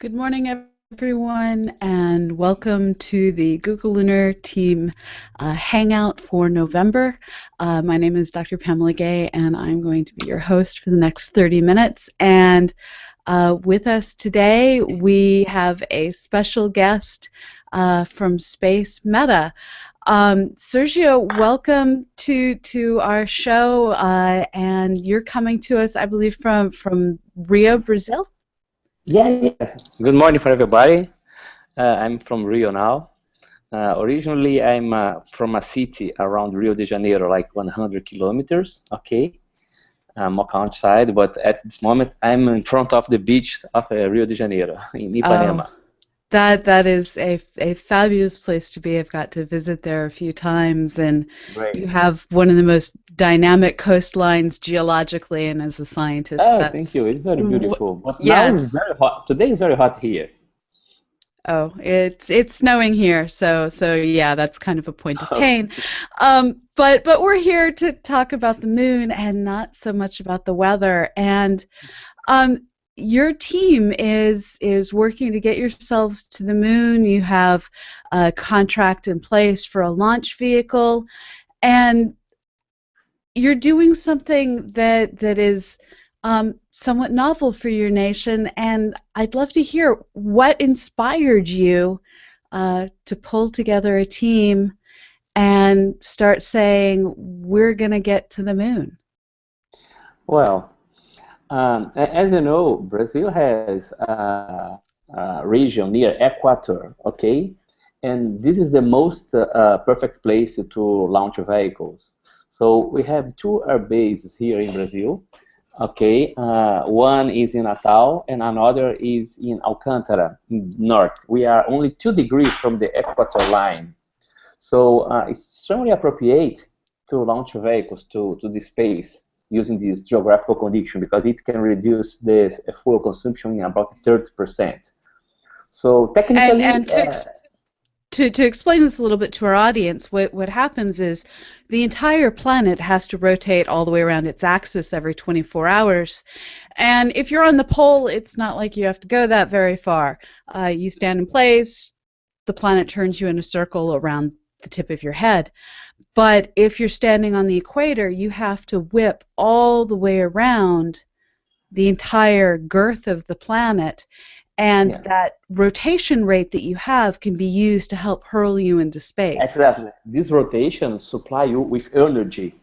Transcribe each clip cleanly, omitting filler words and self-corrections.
Good morning, everyone, and welcome to the Google Lunar Team Hangout for November. My name is Dr. Pamela Gay, and I'm going to be your host for the next 30 minutes. And with us today, we have a special guest from Space Meta. Sergio, welcome to our show, and you're coming to us, I believe, from Rio, Brazil. Yes. Good morning for everybody. I'm from Rio now. Originally, I'm from a city around Rio de Janeiro, like 100 kilometers, okay? I'm outside, but at this moment, I'm in front of the beach of Rio de Janeiro, in Oh, Ipanema. that is a fabulous place to be. I've got to visit there a few times, and you Great. have one of the most dynamic coastlines geologically, and as a scientist, Oh, thank you. that's It's very beautiful. But now it's yes. very hot. Today is very hot here. Oh, it's snowing here, so yeah, that's kind of a point of pain. But we're here to talk about the moon and not so much about the weather. And Um, your team is working to get yourselves to the moon. You have a contract in place for a launch vehicle, and you're doing something that is somewhat novel for your nation. And I'd love to hear what inspired you to pull together a team and start saying we're going to get to the moon. Well, as you know, Brazil has a region near equator, okay? And this is the most perfect place to launch vehicles. So we have two air bases here in Brazil, okay? One is in Natal and another is in Alcântara, in north. We are only 2 degrees from the equator line. So it's extremely appropriate to launch vehicles to the space using this geographical condition because it can reduce the fuel consumption in about 30%. So And technically, and to explain this a little bit to our audience, what happens is the entire planet has to rotate all the way around its axis every 24 hours. And if you're on the pole, it's not like you have to go that very far. You stand in place, the planet turns you in a circle around the tip of your head. But if you're standing on the equator, you have to whip all the way around the entire girth of the planet, and yeah, that rotation rate that you have can be used to help hurl you into space. exactly. This rotation supply you with energy.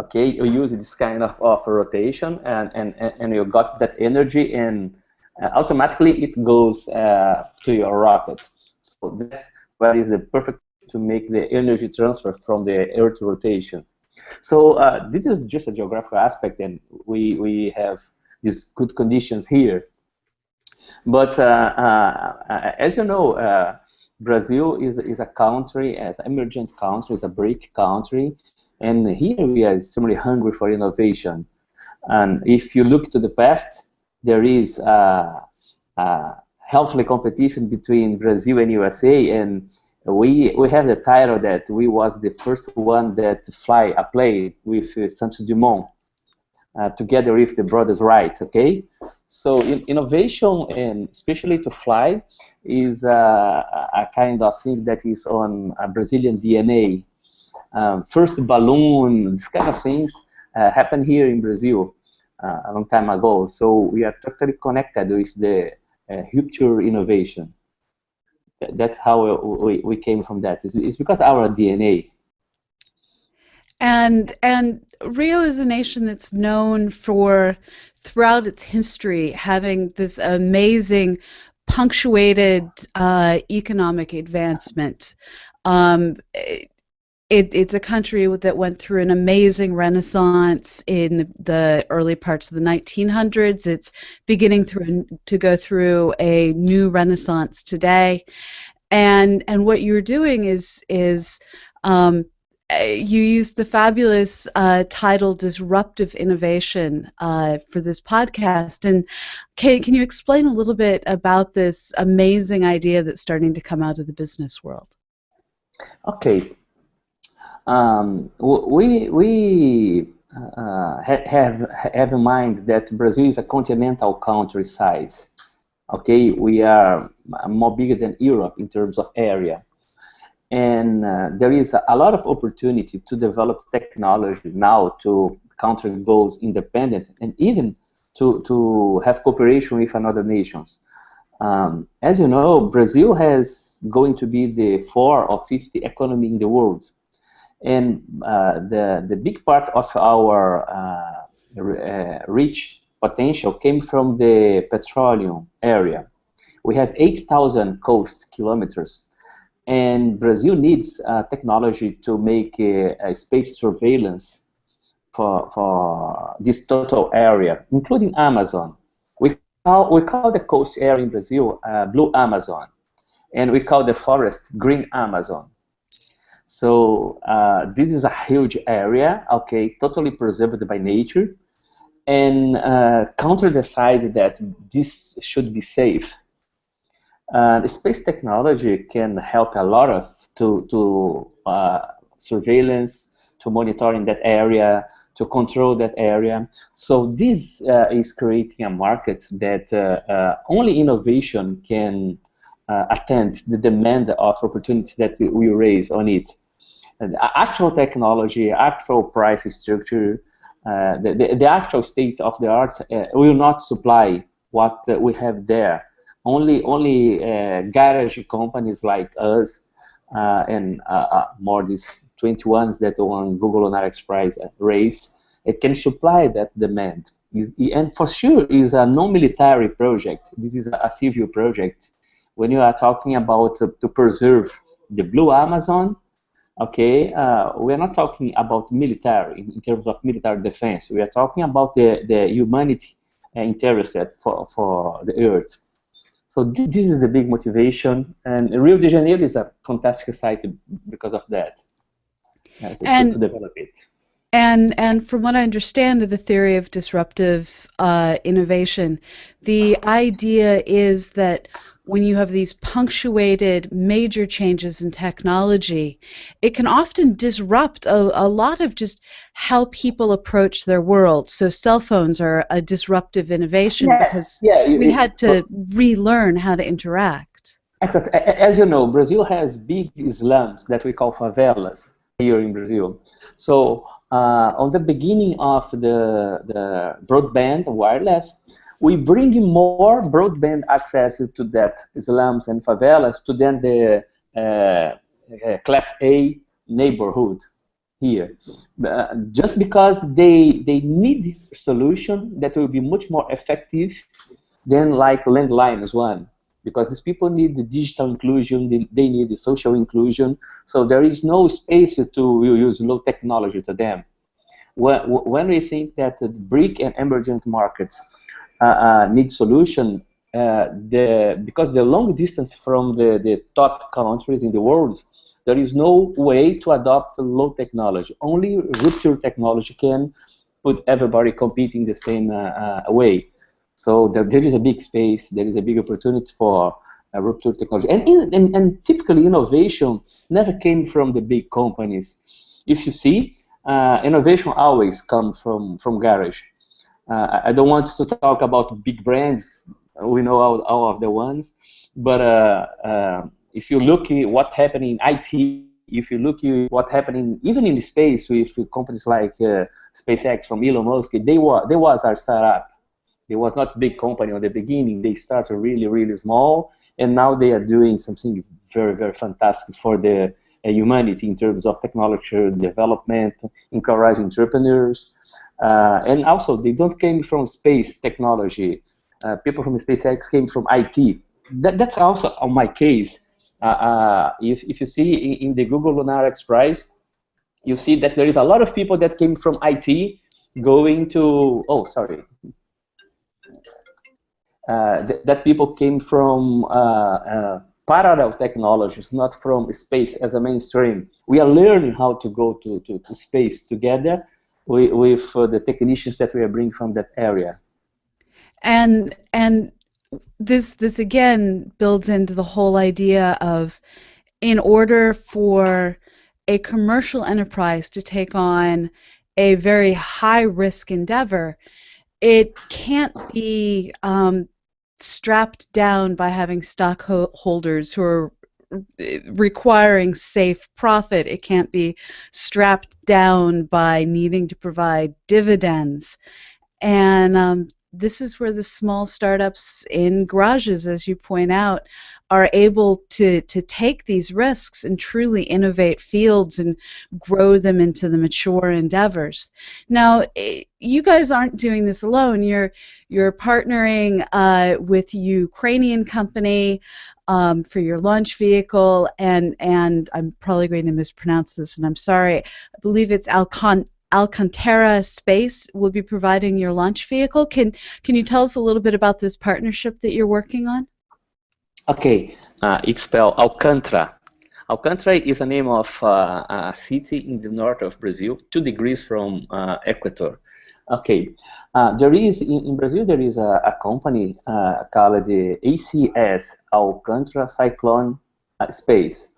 Okay, you use this kind of rotation and you got that energy and automatically it goes to your rocket. So that's where is the perfect to make the energy transfer from the Earth rotation. So this is just a geographical aspect, and we have these good conditions here. But as you know, Brazil is a country, as emergent country, is a BRIC country, and here we are extremely hungry for innovation. And if you look to the past, there is a healthy competition between Brazil and USA, and we have the title that we was the first one that fly a plane with Santos Dumont together with the brothers Wright. Okay, so innovation and especially to fly is a kind of thing that is on a Brazilian DNA. First balloon, this kind of things happened here in Brazil a long time ago. So we are totally connected with the rupture innovation. That's how we came from that. It's because our DNA. And Rio is a nation that's known for, throughout its history, having this amazing punctuated economic advancement. It's a country that went through an amazing renaissance in the early parts of the 1900s. It's beginning to go through a new renaissance today. And what you're doing is you used the fabulous title "Disruptive Innovation" for this podcast. And can you explain a little bit about this amazing idea that's starting to come out of the business world? Okay. We have in mind that Brazil is a continental country size. Okay, we are more bigger than Europe in terms of area. And there is a lot of opportunity to develop technology now to counter goals independent and even to have cooperation with another nations. As you know, Brazil has going to be the 4th or 5th economy in the world. And the big part of our rich potential came from the petroleum area. We have 8,000 coast kilometers, and Brazil needs technology to make a space surveillance for this total area, including Amazon. We call the coast area in Brazil Blue Amazon, and we call the forest Green Amazon. So this is a huge area, okay, totally preserved by nature, and counter decide that this should be safe. Space technology can help a lot of to surveillance, to monitoring that area, to control that area. So this is creating a market that only innovation can attend the demand of opportunities that we raise on it. And actual technology, actual price structure, the actual state of the art will not supply what we have there. Only garage companies like us and more these 21s that won Google Lunar XPRIZE race, it can supply that demand. And for sure, is a non-military project. This is a civil project. When you are talking about to preserve the Blue Amazon, okay, we are not talking about military in terms of military defense. We are talking about the humanity interested for the Earth. So this is the big motivation, and Rio de Janeiro is a fantastic site because of that, to develop it. And from what I understand of the theory of disruptive innovation, the idea is that when you have these punctuated major changes in technology, it can often disrupt a lot of just how people approach their world. So cell phones are a disruptive innovation because we had to relearn how to interact. Exactly. As you know, Brazil has big slums that we call favelas here in Brazil. So on the beginning of the broadband wireless, we bring more broadband access to that slums and favelas to then the class A neighborhood here. Just because they need a solution that will be much more effective than like landlines one. Because these people need the digital inclusion, they need the social inclusion, so there is no space to use low technology to them. When we think that the BRIC and emerging markets need solution, because the long distance from the top countries in the world, there is no way to adopt low technology. Only rupture technology can put everybody competing the same way. So there is a big space, there is a big opportunity for rupture technology. And typically innovation never came from the big companies. If you see, innovation always comes from garage. I don't want to talk about big brands, we know all of the ones, but if you look at what happened in IT, if you look at what happened even in the space with companies like SpaceX from Elon Musk, they was our startup. It was not a big company at the beginning. They started really, really small, and now they are doing something very, very fantastic for the humanity in terms of technology development, encourage entrepreneurs, and also they don't came from space technology. People from SpaceX came from IT. That's also on my case. If you see in the Google Lunar XPRIZE, you see that there is a lot of people that came from IT going to, oh, sorry. That people came from parallel technologies, not from space as a mainstream. We are learning how to go to space together with the technicians that we are bringing from that area. And this again builds into the whole idea of, in order for a commercial enterprise to take on a very high risk endeavor, it can't be strapped down by having stockholders who are requiring safe profit. It can't be strapped down by needing to provide dividends. And this is where the small startups in garages, as you point out, are able to take these risks and truly innovate fields and grow them into the mature endeavors. Now, you guys aren't doing this alone. You're partnering with a Ukrainian company for your launch vehicle, and I'm probably going to mispronounce this, and I'm sorry. I believe it's Alcantara Space will be providing your launch vehicle. Can you tell us a little bit about this partnership that you're working on? Okay, it's spelled Alcantara. Alcantara is the name of a city in the north of Brazil, 2 degrees from Equator. Okay, there is in Brazil there is a company called the ACS, Alcantara Cyclone Space.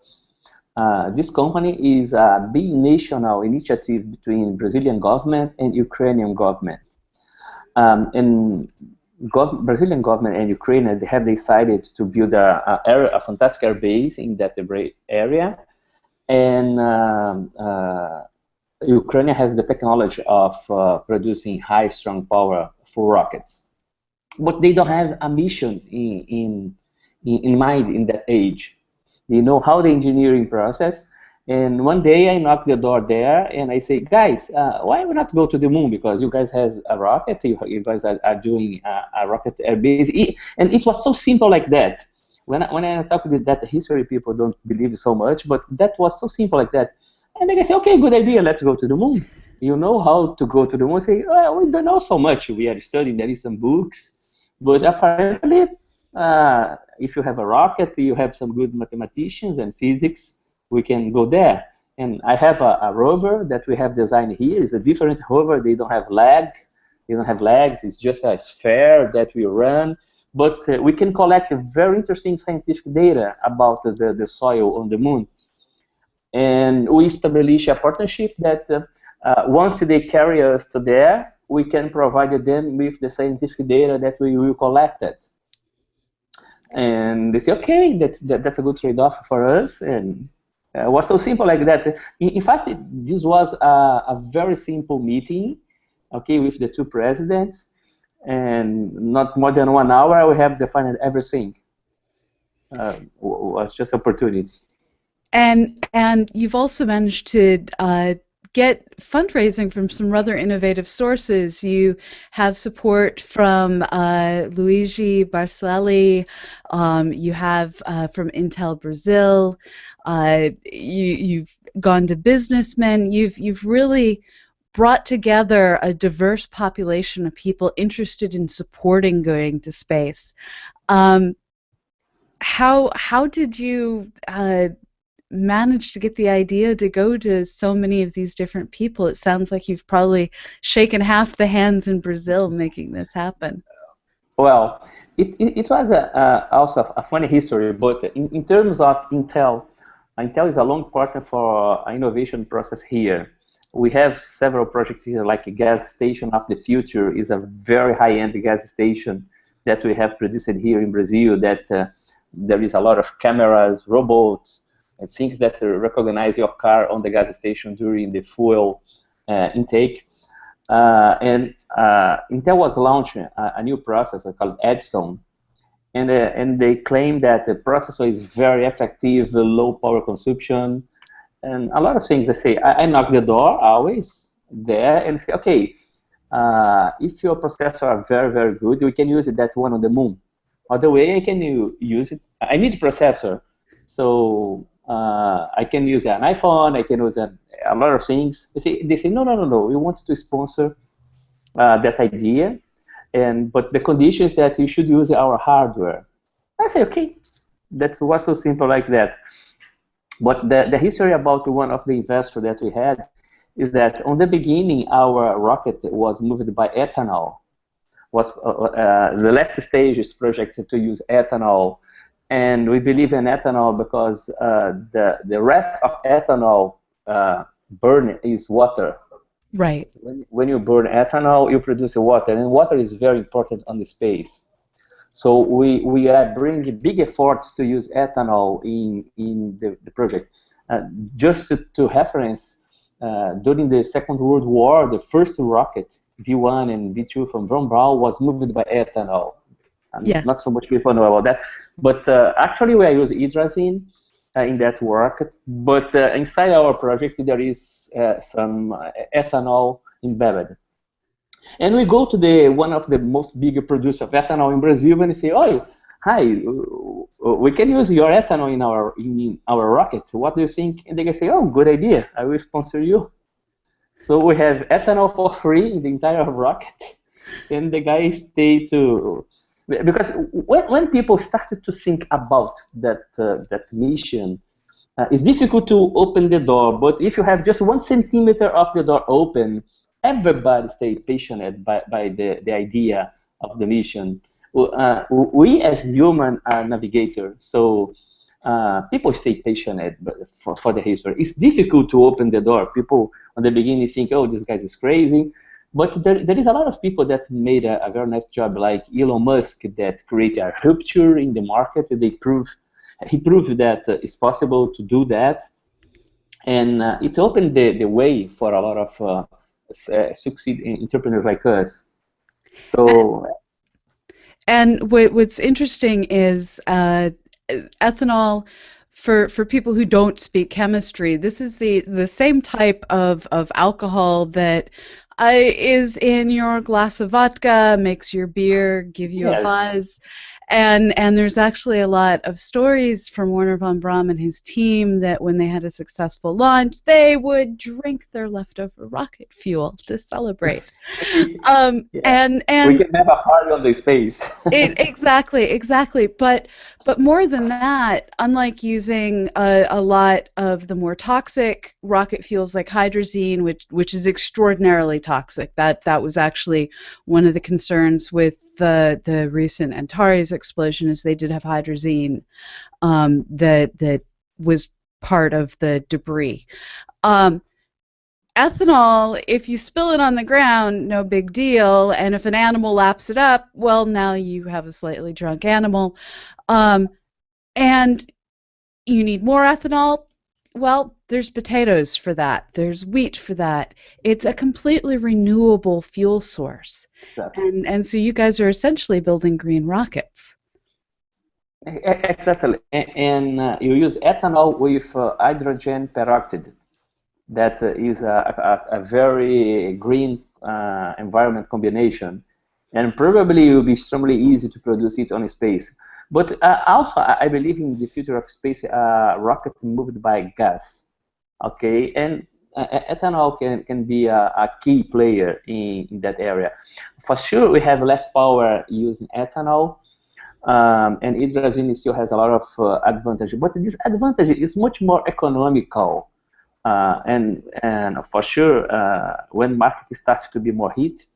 This company is a big national initiative between Brazilian government and Ukrainian government. And Brazilian government and Ukraine they have decided to build a fantastic air base in that area, and Ukraine has the technology of producing high strong power for rockets, but they don't have a mission in mind in that age. They know how the engineering process. And one day I knock the door there and I say, guys, why we not go to the moon? Because you guys have a rocket, you guys are doing a rocket airbase. And it was so simple like that. When I talk with that history, people don't believe so much, but that was so simple like that. And then I say, okay, good idea, let's go to the moon. You know how to go to the moon? I say, well, we don't know so much. We are studying, there is some books, but apparently, if you have a rocket, you have some good mathematicians and physics, we can go there. And I have a rover that we have designed here. It's a different rover. They don't have legs. It's just a sphere that we run. But we can collect very interesting scientific data about the soil on the moon. And we establish a partnership that once they carry us to there, we can provide them with the scientific data that we will collect it. And they say, okay, that's a good trade-off for us. And it was so simple like that. In fact, this was a very simple meeting, okay, with the 2 presidents, and not more than 1 hour. We have defined everything. Was just opportunity. And you've also managed to get fundraising from some rather innovative sources. You have support from Luigi Barcelli. You have from Intel Brazil. You've gone to businessmen. You've really brought together a diverse population of people interested in supporting going to space. How did you managed to get the idea to go to so many of these different people? It sounds like you've probably shaken half the hands in Brazil making this happen. Well, it was also a funny history, but in terms of Intel is a long partner for innovation process here. We have several projects here, like a gas station of the future is a very high-end gas station that we have produced here in Brazil, that there is a lot of cameras, robots, and things that recognize your car on the gas station during the fuel intake. And Intel was launching a new processor called Edison, and they claim that the processor is very effective, low power consumption, and a lot of things. They say, I knock the door always there and say, okay, if your processor are very, very good, we can use that one on the moon. Other way, I can use it. I need a processor, so I can use an iPhone, I can use a lot of things. They say, no, we want to sponsor that idea, but the condition is that you should use our hardware. I say, okay, that's what's so simple like that. But the history about one of the investors that we had is that on the beginning, our rocket was moved by ethanol. Was the last stage is projected to use ethanol. And we believe in ethanol because the rest of ethanol burn is water. Right. When you burn ethanol, you produce water, and water is very important on the space. So we are bringing big efforts to use ethanol in the project. Just to reference, during the Second World War, the first rocket, V1 and V2 from Von Braun, was moved by ethanol. Not Yes. so much people know about that, but actually we use hydrazine in that work. But inside our project, there is some ethanol embedded. And we go to one of the most big producers of ethanol in Brazil and say, "Oh, hi, we can use your ethanol in our rocket. What do you think?" And they can say, "Oh, good idea. I will sponsor you." So we have ethanol for free in the entire rocket, and the guys stay to, because when people started to think about that mission, it's difficult to open the door. But if you have just 1 centimeter of the door open, everybody stay passionate by the idea of the mission. We as human are navigators, so people stay passionate for the history. It's difficult to open the door. People on the beginning think, "Oh, this guy is crazy," but there is a lot of people that made a very nice job, like Elon Musk, that created a rupture in the market. He proved that it's possible to do that, and it opened the way for a lot of succeed entrepreneurs like us. So And what's interesting is ethanol, for people who don't speak chemistry, this is the same type of alcohol that is in your glass of vodka, makes your beer give you a yes, buzz. And there's actually a lot of stories from Werner von Braun and his team that when they had a successful launch, they would drink their leftover rocket fuel to celebrate. yeah, we And can have a party on the space. exactly. But more than that, unlike using a lot of the more toxic rocket fuels like hydrazine, which is extraordinarily toxic, that was actually one of the concerns with the recent Antares explosion, is they did have hydrazine that was part of the debris. Um, Ethanol, if you spill it on the ground, no big deal. And if an animal laps it up, well, now you have a slightly drunk animal. Um, and you need more ethanol. Well, there's potatoes for that. There's wheat for that. It's a completely renewable fuel source. Exactly. And so you guys are essentially building green rockets. Exactly. And you use ethanol with hydrogen peroxide. That is a very green environment combination, and probably it will be extremely easy to produce it on space. But also, I believe in the future of space, rocket moved by gas. Okay, and ethanol can be a key player in that area. For sure, we have less power using ethanol, and hydrazine still has a lot of advantage. But this advantage is much more economical. And for sure, when market starts to be more heat,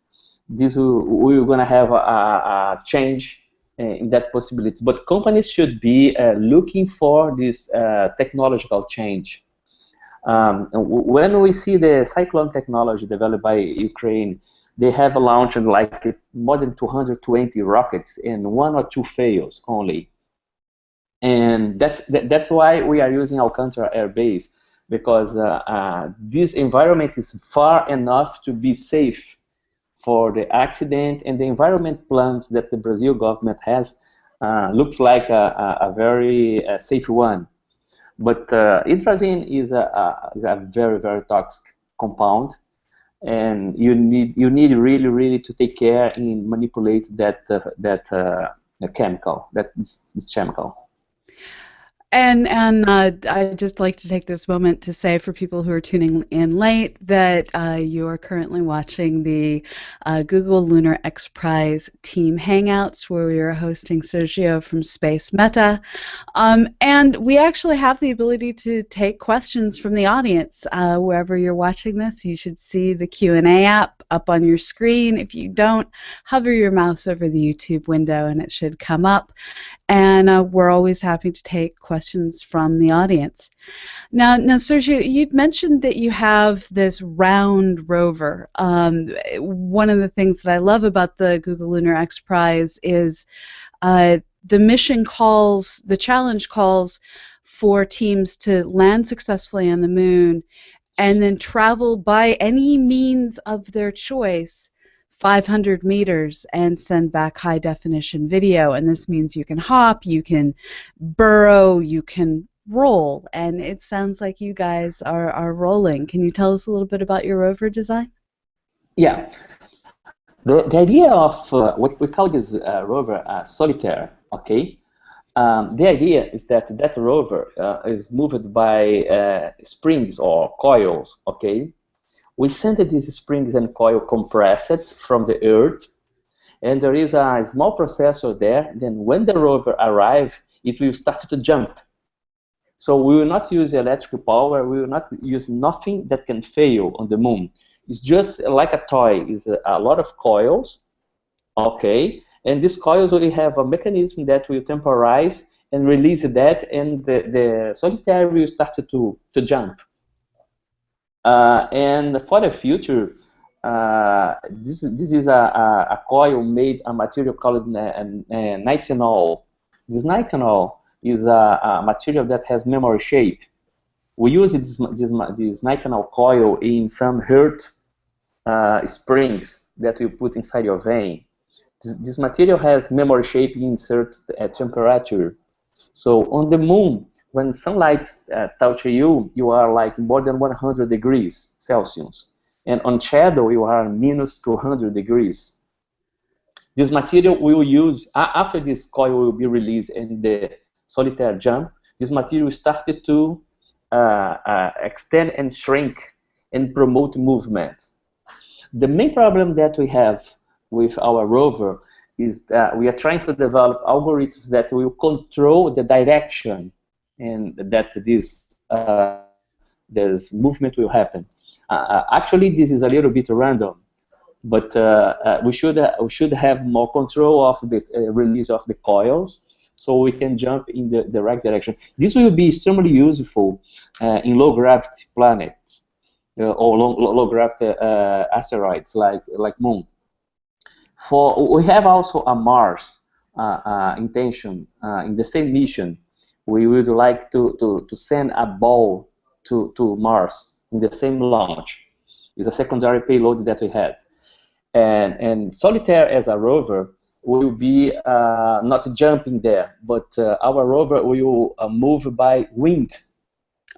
we're gonna have a change in that possibility. But companies should be looking for this technological change. When we see the cyclone technology developed by Ukraine, they have launched like more than 220 rockets, and one or two fails only. And that's why we are using Alcantara Air Base, because this environment is far enough to be safe for the accident, and the environment plans that the Brazil government has looks like a very safe one. But hydrazine is a very, very toxic compound, and you need really to take care in manipulate chemical, this chemical. And I'd just like to take this moment to say, for people who are tuning in late, that you are currently watching the Google Lunar XPRIZE team hangouts, where we are hosting Sergio from Space Meta. And we actually have the ability to take questions from the audience. Wherever you're watching this, you should see the Q&A app up on your screen. If you don't, hover your mouse over the YouTube window and it should come up. And we're always happy to take questions from the audience. Now, Sergio, you'd mentioned that you have this round rover. One of the things that I love about the Google Lunar X Prize is the mission calls, the challenge calls for teams to land successfully on the moon and then travel by any means of their choice 500 meters and send back high definition video. And this means you can hop, you can burrow, you can roll. And it sounds like you guys are rolling. Can you tell us a little bit about your rover design? Yeah. The idea of what we call this rover solitaire, okay? The idea is that that rover is moved by springs or coils, okay? We send these springs and coil compressed from the Earth, and there is a small processor there. Then when the rover arrives, it will start to jump. So we will not use electric power, we will not use nothing that can fail on the moon. It's just like a toy. It's a lot of coils, okay? And these coils will have a mechanism that will temporize and release that, and the solitaire will start to jump. And for the future, this is a coil made a material called nitinol. This nitinol is a material that has memory shape. We use this nitinol coil in some Earth springs that you put inside your vein. This material has memory shape in certain temperature. So on the moon, when sunlight touches you, you are like more than 100 degrees Celsius. And on shadow, you are minus 200 degrees. This material we will use, after this coil will be released and the solitaire jump, this material started to extend and shrink and promote movement. The main problem that we have with our rover is that we are trying to develop algorithms that will control the direction and that this movement will happen. Actually, this is a little bit random, but we should have more control of the release of the coils, so we can jump in the right direction. This will be extremely useful in low gravity planets or low gravity asteroids like Moon. We have also a Mars intention in the same mission. We would like to send a ball to Mars in the same launch. It's a secondary payload that we had. And Solitaire as a rover will be not jumping there, but our rover will move by wind.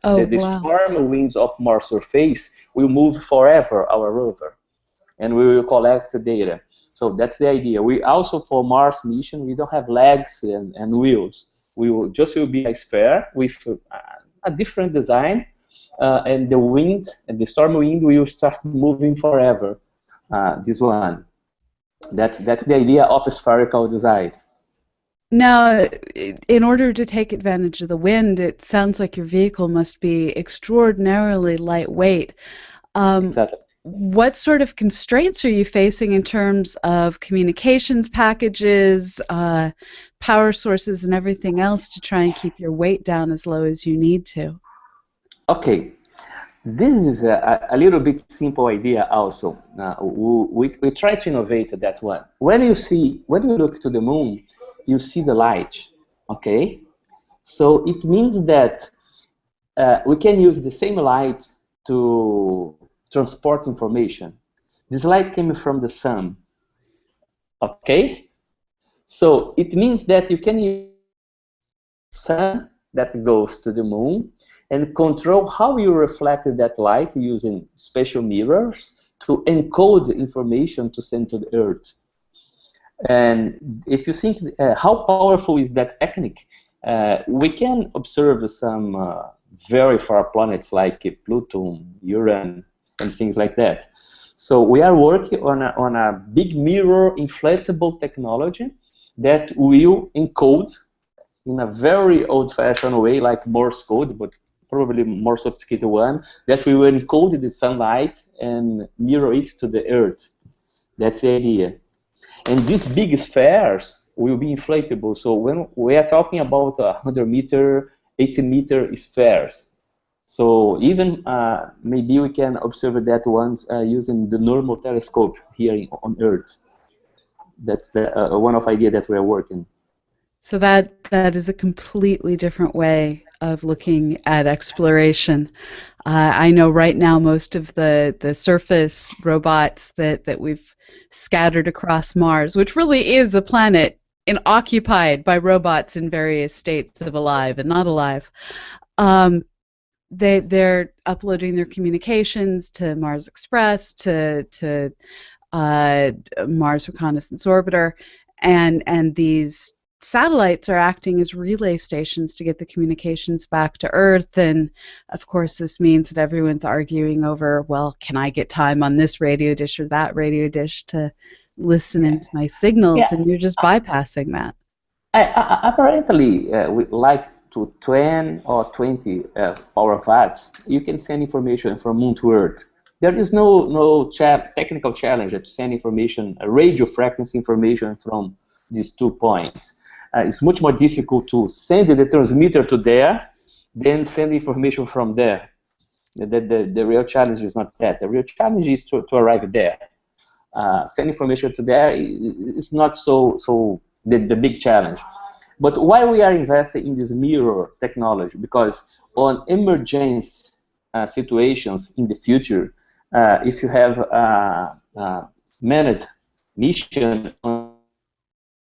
Oh, The wow. storm winds of Mars surface will move forever our rover, and we will collect the data. So that's the idea. We also, for Mars mission, we don't have legs and wheels. We will be a sphere with a different design, and the wind and the storm wind will start moving forever. This one. That's the idea of a spherical design. Now, in order to take advantage of the wind, it sounds like your vehicle must be extraordinarily lightweight. Exactly. What sort of constraints are you facing in terms of communications packages, power sources, and everything else to try and keep your weight down as low as you need to? Okay, this is a little bit simple idea also. We try to innovate that one. When you look to the moon, you see the light, okay? So it means that we can use the same light to transport information. This light came from the sun, okay? So it means that you can use the sun that goes to the moon and control how you reflect that light using special mirrors to encode the information to send to the Earth. And if you think how powerful is that technique, we can observe some very far planets like Pluto, Uranus, and things like that. So we are working on a big mirror inflatable technology that will encode in a very old-fashioned way, like Morse code, but probably more sophisticated one, that we will encode the sunlight and mirror it to the Earth. That's the idea. And these big spheres will be inflatable. So when we are talking about 100-meter, 80-meter spheres, so even maybe we can observe that once using the normal telescope here on Earth. That's the one of idea that we are working. So that is a completely different way of looking at exploration. I know right now most of the surface robots that we've scattered across Mars, which really is a planet occupied by robots in various states of alive and not alive. Um, they're uploading their communications to Mars Express, to Mars Reconnaissance Orbiter, and these satellites are acting as relay stations to get the communications back to Earth. And of course, this means that everyone's arguing over, well, can I get time on this radio dish or that radio dish to listen Yeah. into my signals? Yeah. And you're just bypassing that. Apparently, with like to 10 or 20 power watts, you can send information from Moon to Earth. There is no technical challenge to send information, radio frequency information from these 2 points. It's much more difficult to send the transmitter to there than send information from there. The real challenge is not that. The real challenge is to arrive there. Send information to there is not so the big challenge. But why we are investing in this mirror technology? Because on emergency situations in the future, if you have manned mission on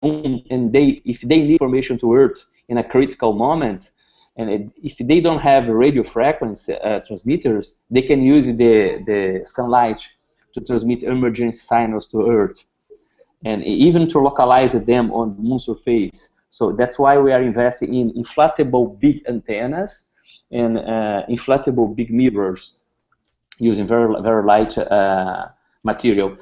Moon and if they need information to Earth in a critical moment, and if they don't have radio frequency transmitters, they can use the sunlight to transmit emergency signals to Earth, and even to localize them on the Moon surface. So that's why we are investing in inflatable big antennas and inflatable big mirrors using very light material.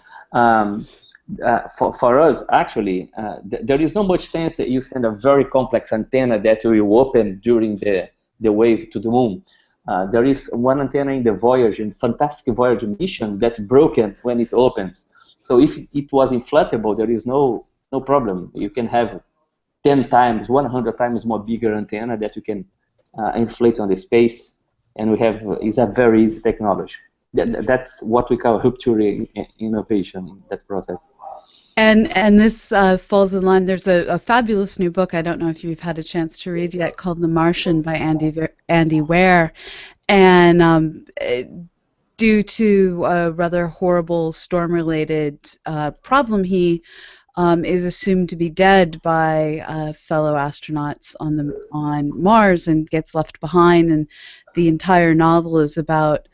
For us, actually, there is not much sense that you send a very complex antenna that will open during the wave to the Moon. There is one antenna in the Voyager, fantastic Voyager mission, that broken when it opens. So if it was inflatable, there is no problem. You can have 10 times, 100 times more bigger antenna that you can inflate on the space, and is a very easy technology. That's what we call rupture innovation in that process. And this falls in line. There's a fabulous new book. I don't know if you've had a chance to read yet, called The Martian by Andy Weir. And due to a rather horrible storm-related problem, he is assumed to be dead by fellow astronauts on Mars and gets left behind. And the entire novel is about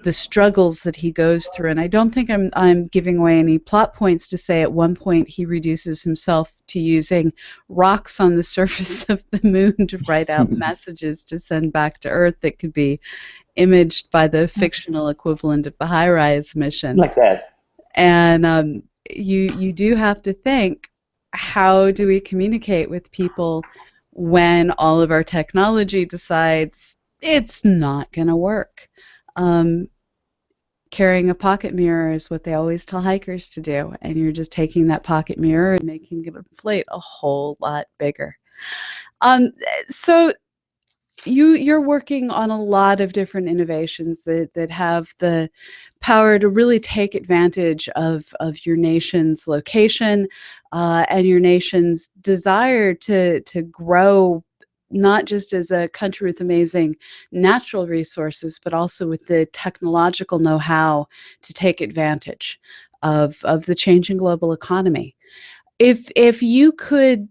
the struggles that he goes through. And I don't think I'm giving away any plot points to say at one point he reduces himself to using rocks on the surface of the Moon to write out messages to send back to Earth that could be imaged by the fictional equivalent of the HiRISE mission. Like that. And you do have to think, how do we communicate with people when all of our technology decides it's not going to work? Carrying a pocket mirror is what they always tell hikers to do, and you're just taking that pocket mirror and making it inflate a whole lot bigger. So you're working on a lot of different innovations that have the power to really take advantage of your nation's location and your nation's desire to grow, not just as a country with amazing natural resources, but also with the technological know-how to take advantage of the changing global economy. If you could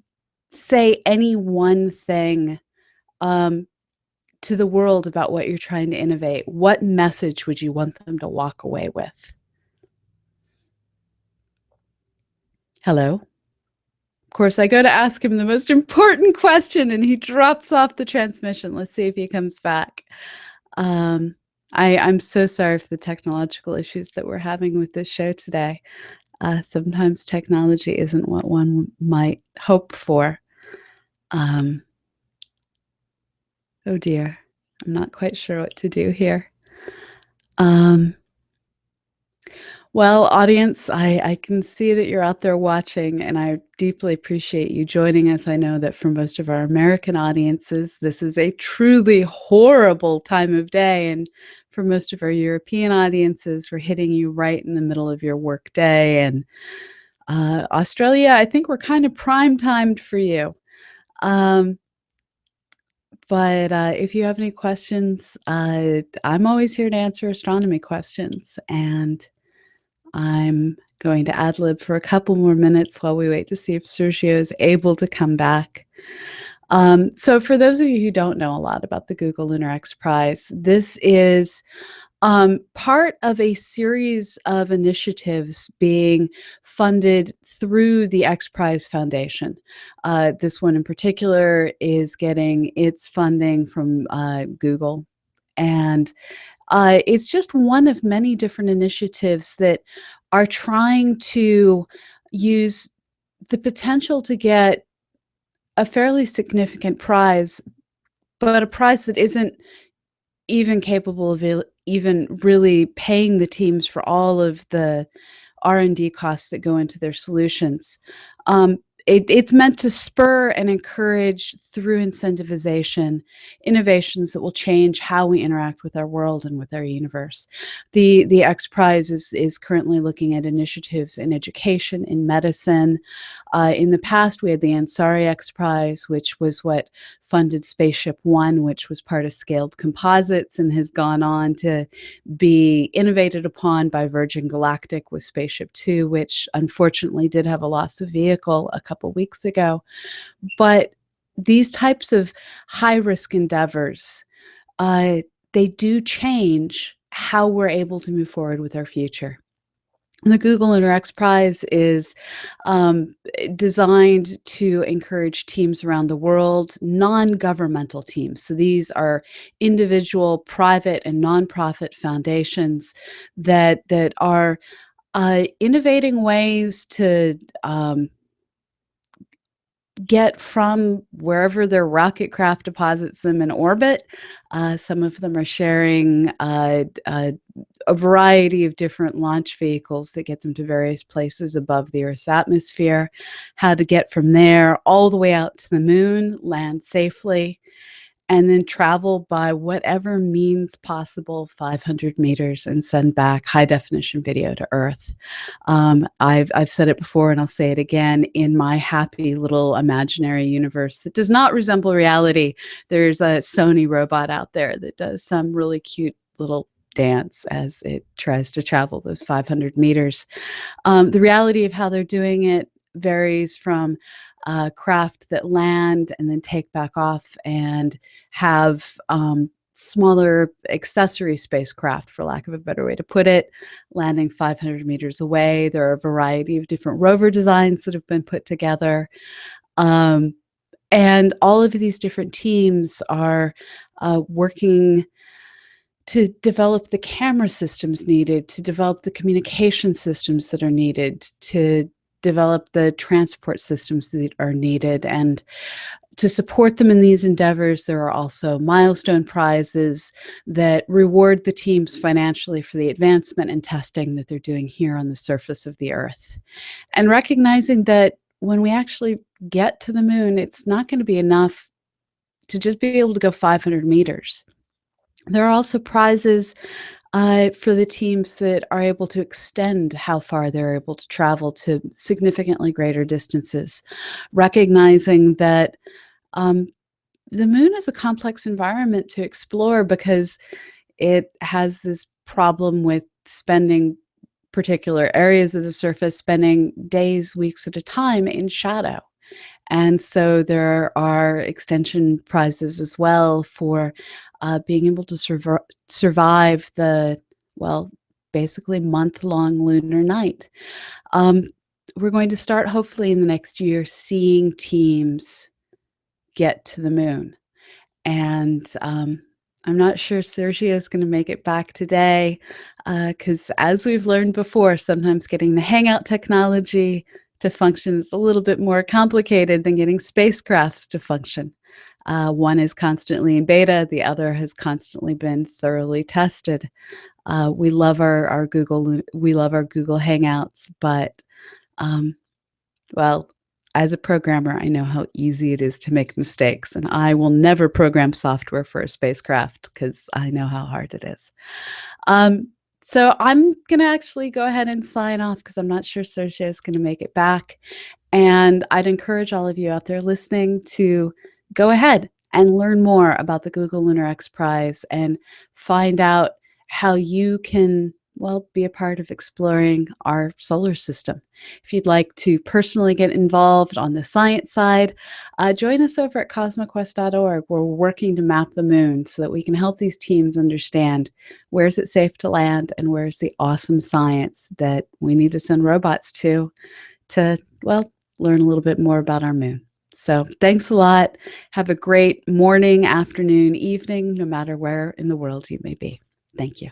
say any one thing to the world about what you're trying to innovate, what message would you want them to walk away with? Hello? Of course, I go to ask him the most important question, and he drops off the transmission. Let's see if he comes back. I'm so sorry for the technological issues that we're having with this show today. Sometimes technology isn't what one might hope for. Oh dear, I'm not quite sure what to do here. Well, audience, I can see that you're out there watching, and I deeply appreciate you joining us. I know that for most of our American audiences, this is a truly horrible time of day, and for most of our European audiences, we're hitting you right in the middle of your work day. And Australia, I think we're kind of prime-timed for you. Um, but if you have any questions, I'm always here to answer astronomy questions. And I'm going to ad lib for a couple more minutes while we wait to see if Sergio is able to come back. So for those of you who don't know a lot about the Google Lunar X Prize, this is part of a series of initiatives being funded through the X Prize Foundation. This one in particular is getting its funding from Google. And it's just one of many different initiatives that are trying to use the potential to get a fairly significant prize, but a prize that isn't even capable of even really paying the teams for all of the R&D costs that go into their solutions. It's meant to spur and encourage, through incentivization, innovations that will change how we interact with our world and with our universe. The X Prize is currently looking at initiatives in education, in medicine. In the past, we had the Ansari X Prize, which was what funded Spaceship One, which was part of Scaled Composites and has gone on to be innovated upon by Virgin Galactic with Spaceship Two, which unfortunately did have a loss of vehicle a couple weeks ago. But these types of high-risk endeavors, they do change how we're able to move forward with our future. The Google Lunar X Prize is designed to encourage teams around the world, non-governmental teams. So these are individual, private, and nonprofit foundations that are innovating ways to get from wherever their rocket craft deposits them in orbit. Some of them are sharing a variety of different launch vehicles that get them to various places above the Earth's atmosphere, how to get from there all the way out to the moon, land safely, and then travel by whatever means possible 500 meters and send back high definition video to Earth. I've said it before and I'll say it again. In my happy little imaginary universe that does not resemble reality, there's a Sony robot out there that does some really cute little dance as it tries to travel those 500 meters. The reality of how they're doing it varies from craft that land and then take back off and have smaller accessory spacecraft, for lack of a better way to put it, landing 500 meters away. There are a variety of different rover designs that have been put together. And all of these different teams are working to develop the camera systems needed, to develop the communication systems that are needed, to develop the transport systems that are needed. And to support them in these endeavors, there are also milestone prizes that reward the teams financially for the advancement and testing that they're doing here on the surface of the Earth. And recognizing that when we actually get to the moon, it's not going to be enough to just be able to go 500 meters. There are also prizes for the teams that are able to extend how far they're able to travel to significantly greater distances, recognizing that the moon is a complex environment to explore because it has this problem with spending particular areas of the surface, spending days, weeks at a time in shadow. And so there are extension prizes as well for being able to survive the, well, basically month-long lunar night. We're going to start, hopefully in the next year, seeing teams get to the moon. And I'm not sure Sergio is going to make it back today because as we've learned before, sometimes getting the Hangout technology to function is a little bit more complicated than getting spacecrafts to function. One is constantly in beta, the other has constantly been thoroughly tested. We love our Google Hangouts, but well, as a programmer, I know how easy it is to make mistakes, and I will never program software for a spacecraft because I know how hard it is. So I'm going to actually go ahead and sign off because I'm not sure Sergio is going to make it back. And I'd encourage all of you out there listening to go ahead and learn more about the Google Lunar X Prize and find out how you can, well, be a part of exploring our solar system. If you'd like to personally get involved on the science side, join us over at cosmoquest.org. We're working to map the moon so that we can help these teams understand where is it safe to land and where's the awesome science that we need to send robots to, well, learn a little bit more about our moon. So thanks a lot. Have a great morning, afternoon, evening, no matter where in the world you may be. Thank you.